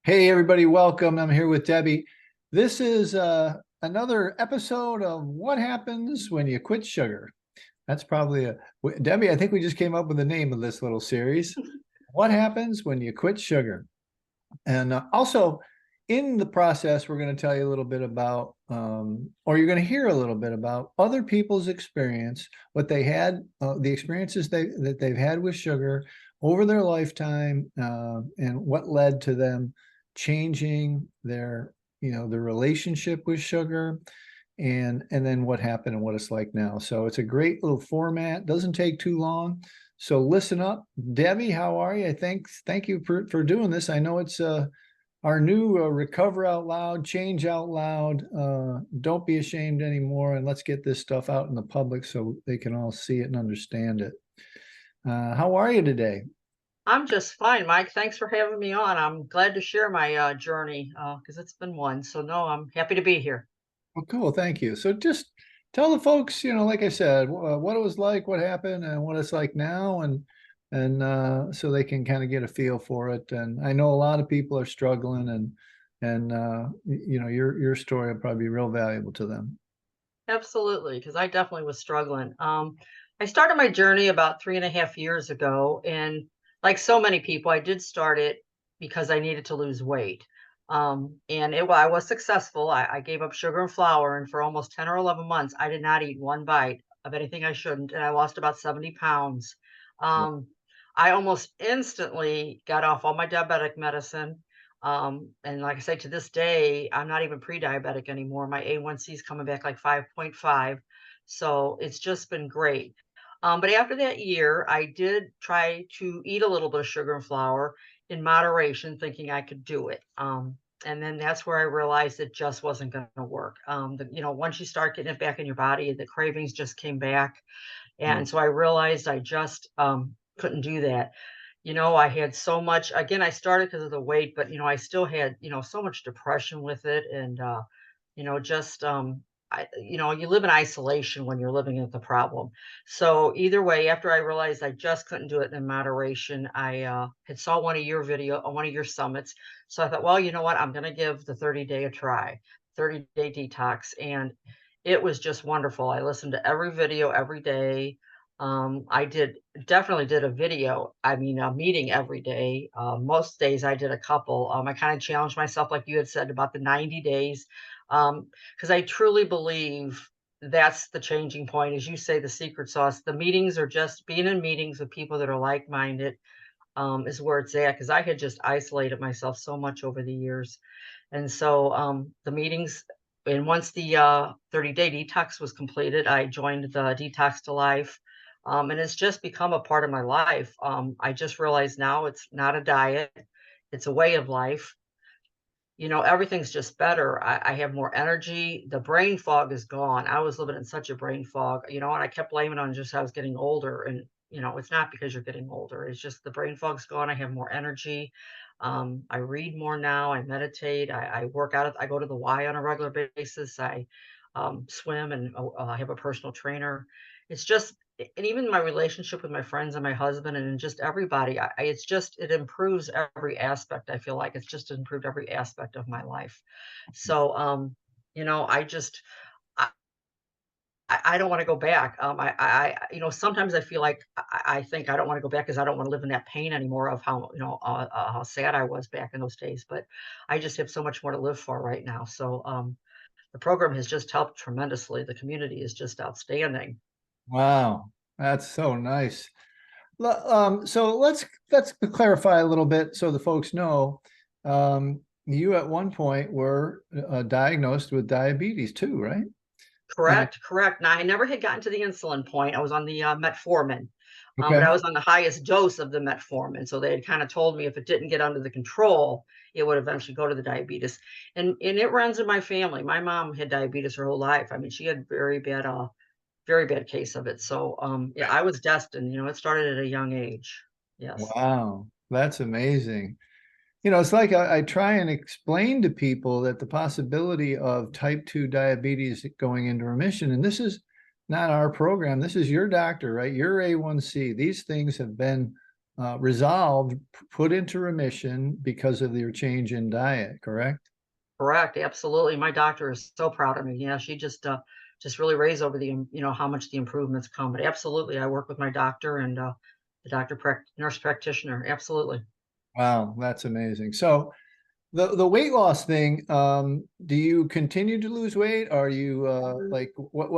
Hey, everybody, welcome. I'm here with Debbie. This is another episode of What Happens When You Quit Sugar. That's probably Debbie, I think we just came up with the name of this little series. What Happens When You Quit Sugar? And also, in the process, we're going to tell you a little bit about, or you're going to hear a little bit about other people's experience, what they had, the experiences that they've had with sugar over their lifetime, and what led to them changing their relationship with sugar, and then what happened and what it's like now. So it's a great little format. Doesn't take too long. So listen up. Debbie, how are you? Thank you for doing this. I know it's our new Recover Out Loud, Change Out Loud. Don't be ashamed anymore, and let's get this stuff out in the public so they can all see it and understand it. How are you today? I'm just fine, Mike. Thanks for having me on. I'm glad to share my journey because it's been one. So, no, I'm happy to be here. Well, cool. Thank you. So just tell the folks, like I said, what it was like, what happened, and what it's like now, and so they can kind of get a feel for it. And I know a lot of people are struggling, and your story will probably be real valuable to them. Absolutely, because I definitely was struggling. I started my journey about 3.5 years ago. And like so many people, I did start it because I needed to lose weight. I was successful. I gave up sugar and flour. And for almost 10 or 11 months, I did not eat one bite of anything I shouldn't. And I lost about 70 pounds. Um, I almost instantly got off all my diabetic medicine. And like I say, to this day, I'm not even pre-diabetic anymore. My A1C is coming back like 5.5. So it's just been great. But after that year, I did try to eat a little bit of sugar and flour in moderation, thinking I could do it. And then that's where I realized it just wasn't going to work. Once you start getting it back in your body, the cravings just came back. Yeah. And so I realized I just couldn't do that. I had so much, again, I started because of the weight, but, I still had, so much depression with it. And, just, you live in isolation when you're living with the problem. So either way, after I realized I just couldn't do it in moderation, I had saw one of your video on one of your summits. So I thought, well, you know what? I'm going to give the 30-day a try, 30-day detox. And it was just wonderful. I listened to every video every day. I definitely did a video, I mean, a meeting every day. Most days I did a couple. I kind of challenged myself, like you had said, about the 90 days, because I truly believe that's the changing point. As you say, the secret sauce. The meetings are just being in meetings with people that are like minded, is where it's at. Because I had just isolated myself so much over the years. And so the meetings, and once the 30-day detox was completed, I joined the Detox to Life. And it's just become a part of my life. I just realize now it's not a diet, it's a way of life. Everything's just better. I have more energy. The brain fog is gone. I was living in such a brain fog, and I kept blaming on just I was getting older. And, it's not because you're getting older. It's just the brain fog's gone. I have more energy. I read more now. I meditate. I work out. I go to the Y on a regular basis. I swim, and I have a personal trainer. It's just, and even my relationship with my friends and my husband and just everybody, it improves every aspect. I feel like it's just improved every aspect of my life. So, I just, I, I don't want to go back. Sometimes I feel like I think I don't want to go back because I don't want to live in that pain anymore of how sad I was back in those days. But I just have so much more to live for right now. So, the program has just helped tremendously. The community is just outstanding. Wow, that's so nice. So let's clarify a little bit so the folks know. You at one point were diagnosed with diabetes too, right? And Correct, correct. Now, I never had gotten to the insulin point. I was on the, metformin, but okay, I was on the highest dose of the metformin, so they had kinda told me if it didn't get under the control, it would eventually go to the diabetes, and it runs in my family. My mom had diabetes her whole life. I mean, she had very bad case of it, so, yeah, I was destined. It started at a young age. Yes. wow, that's amazing. It's like I try and explain to people that the possibility of type 2 diabetes going into remission, and this is not our program, this is your doctor, right? Your A1C. These things have been resolved, put into remission because of your change in diet, correct? Correct, absolutely. My doctor is so proud of me. Yeah, she just really raised over how much the improvements come. But absolutely, I work with my doctor and the nurse practitioner. Absolutely. Wow, that's amazing. So the weight loss thing, do you continue to lose weight? Are you like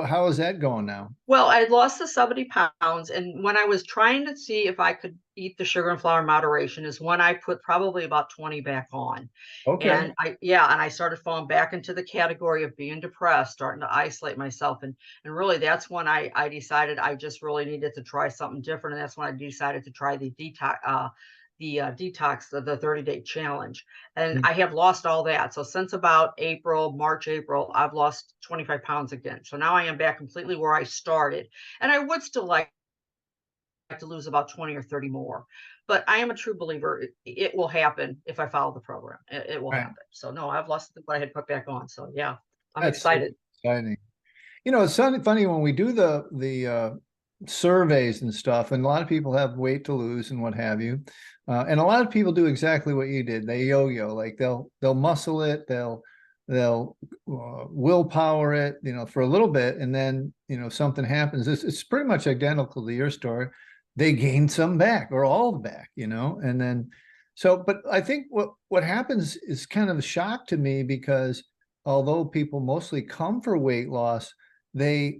how is that going now? Well, I lost the 70 pounds, and when I was trying to see if I could eat the sugar and flour in moderation is when I put probably about 20 back on. Okay. And I started falling back into the category of being depressed, starting to isolate myself, and really that's when I decided I just really needed to try something different, and that's when I decided to try detox, the 30-day challenge. And Mm. I have lost all that. So since about March, April, I've lost 25 pounds again. So now I am back completely where I started. And I would still like to lose about 20 or 30 more. But I am a true believer. It will happen if I follow the program. It will Right. happen. So no, I've lost what I had put back on. So yeah, I'm That's super excited. exciting. You know, it's funny when we do the surveys and stuff, and a lot of people have weight to lose and what have you, and a lot of people do exactly what you did. They yo-yo, like they'll muscle it, they'll willpower it, you know, for a little bit, and then you know something happens. It's pretty much identical to your story. They gain some back or all back, you know, and then so. But I think what happens is kind of a shock to me because although people mostly come for weight loss, they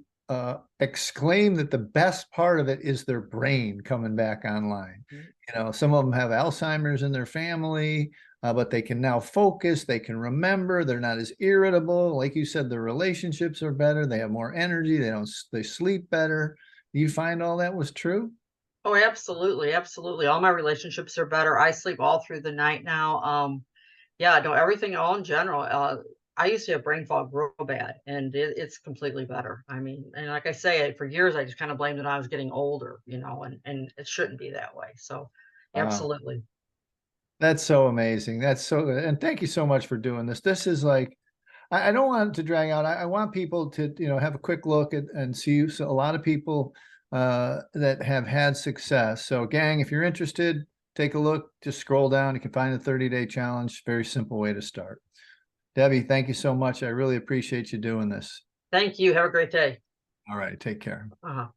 exclaim that the best part of it is their brain coming back online. Mhm. You know, some of them have Alzheimer's in their family, but they can now focus, they can remember, they're not as irritable. Like you said, their relationships are better, they have more energy, they sleep better. You find all that was true? Oh, absolutely, absolutely. All my relationships are better. I sleep all through the night now. Yeah, no, everything all in general. I used to have brain fog real bad, and it's completely better. I mean, and like I say, for years I just kind of blamed it on I was getting older, and it shouldn't be that way. So, Wow. absolutely. That's so amazing. That's so good. And thank you so much for doing this. This is like I don't want it to drag out. I want people to, you know, have a quick look at and see so a lot of people that have had success. So, gang, if you're interested, take a look. Just scroll down. You can find the 30-day challenge. Very simple way to start. Debbie, thank you so much. I really appreciate you doing this. Thank you. Have a great day. All right, take care. Uh-huh.